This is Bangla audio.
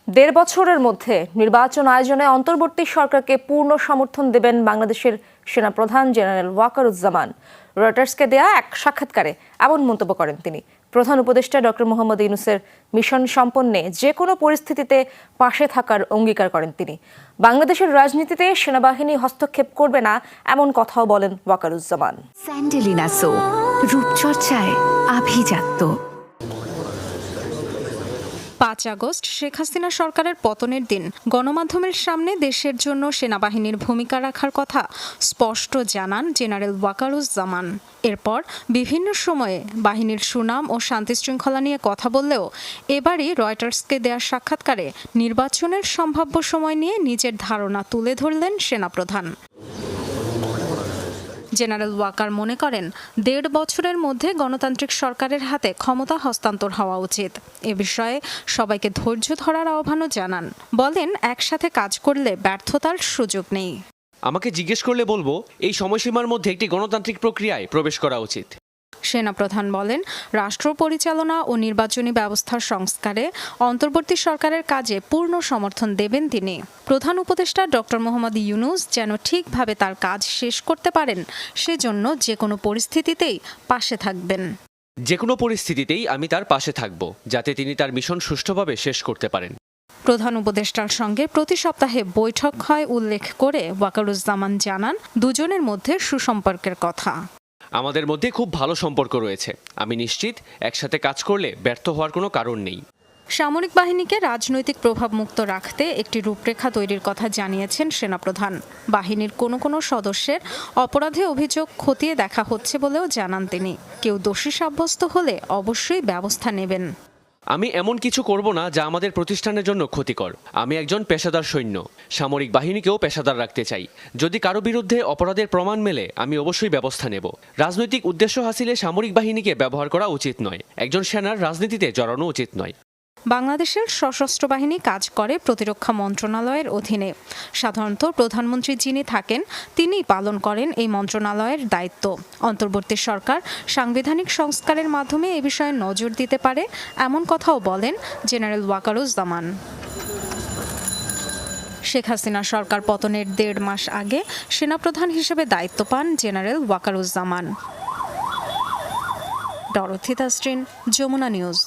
দেড় বছরের মধ্যে নির্বাচন আয়োজনে অন্তর্বর্তী সরকারকে পূর্ণ সমর্থন দেবেন বাংলাদেশের সেনাপ্রধান জেনারেল ওয়াকারুজ্জামান। রয়টার্সকে দেয়া এক সাক্ষাৎকারে এমন মন্তব্য করেন তিনি। প্রধান উপদেষ্টা ডক্টর মোহাম্মদ ইউনূসের মিশন সম্পন্নে যে কোনো পরিস্থিতিতে পাশে থাকার অঙ্গীকার করেন তিনি। বাংলাদেশের রাজনীতিতে সেনাবাহিনী হস্তক্ষেপ করবে না এমন কথাও বলেন ওয়াকারুজ্জামান। স্যান্ডেলিনা সো রূপচর্চায় আভিজাত্য। ৫ আগস্ট শেখ হাসিনা সরকারের পতনের দিন গণমাধ্যমের সামনে দেশের জন্য সেনাবাহিনীর ভূমিকা রাখার কথা স্পষ্ট জানান জেনারেল ওয়াকারুজ্জামান। এরপর বিভিন্ন সময়ে বাহিনীর সুনাম ও শান্তি শৃঙ্খলা নিয়ে কথা বললেও এবারই রয়টার্সকে দেয়া সাক্ষাৎকারে নির্বাচনের সম্ভাব্য সময় নিয়ে নিজের ধারণা তুলে ধরলেন সেনাপ্রধান। জেনারেল ওয়াকার মনে করেন, ১.৫ বছরের মধ্যে গণতান্ত্রিক সরকারের হাতে ক্ষমতা হস্তান্তর হওয়া উচিত। এ বিষয়ে সবাইকে ধৈর্য ধরার আহ্বানও জানান। বলেন, একসাথে কাজ করলে ব্যর্থতার সুযোগ নেই। আমাকে জিজ্ঞেস করলে বলবো, এই সময়সীমার মধ্যে একটি গণতান্ত্রিক প্রক্রিয়ায় প্রবেশ করা উচিত। সেনাপ্রধান বলেন, রাষ্ট্র পরিচালনা ও নির্বাচনী ব্যবস্থার সংস্কারে অন্তর্বর্তী সরকারের কাজে পূর্ণ সমর্থন দেবেন তিনি। প্রধান উপদেষ্টা ডক্টর মোহাম্মদ ইউনূস যেন ঠিকভাবে তার কাজ শেষ করতে পারেন, সেজন্য যে কোনো পরিস্থিতিতেই পাশে থাকবেন। যে কোনো পরিস্থিতিতেই আমি তার পাশে থাকব, যাতে তিনি তার মিশন সুষ্ঠুভাবে শেষ করতে পারেন। প্রধান উপদেষ্টার সঙ্গে প্রতি সপ্তাহে বৈঠক হয় উল্লেখ করে ওয়াকারুজ্জামান জানান, দুজনের মধ্যে সুসম্পর্কের কথা। আমাদের মধ্যে খুব ভালো সম্পর্ক রয়েছে। আমি নিশ্চিত একসাথে কাজ করলে ব্যর্থ হওয়ার কোনো কারণ নেই। সামরিক বাহিনীকে রাজনৈতিক প্রভাব মুক্ত রাখতে একটি রূপরেখা তৈরির কথা জানিয়েছেন সেনাপ্রধান। বাহিনীর কোনো সদস্যের অপরাধে অভিযোগ খতিয়ে দেখা হচ্ছে বলেও জানান তিনি। কেউ দোষী সাব্যস্ত হলে অবশ্যই ব্যবস্থা নেবেন। আমি এমন কিছু করব না যা আমাদের প্রতিষ্ঠানের জন্য ক্ষতিকর। আমি একজন পেশাদার সৈন্য, সামরিক বাহিনীকেও পেশাদার রাখতে চাই। যদি কারো বিরুদ্ধে অপরাধের প্রমাণ মেলে, আমি অবশ্যই ব্যবস্থা নেব। রাজনৈতিক উদ্দেশ্য হাসিলে সামরিক বাহিনীকে ব্যবহার করা উচিত নয়। একজন সেনার রাজনীতিতে জড়ানো উচিত নয়। বাংলাদেশের সশস্ত্র বাহিনী কাজ করে প্রতিরক্ষা মন্ত্রণালয়ের অধীনে। সাধারণত প্রধানমন্ত্রী যিনি থাকেন, তিনিই পালন করেন এই মন্ত্রণালয়ের দায়িত্ব। অন্তর্বর্তী সরকার সাংবিধানিক সংস্কারের মাধ্যমে এ বিষয়ে নজর দিতে পারে, এমন কথাও বলেন জেনারেল ওয়াকারুজ্জামান। শেখ হাসিনা সরকার পতনের ১.৫ মাস আগে সেনাপ্রধান হিসেবে দায়িত্ব পান general Wakeruzzaman. Dorothy Tasrin, Jamuna news.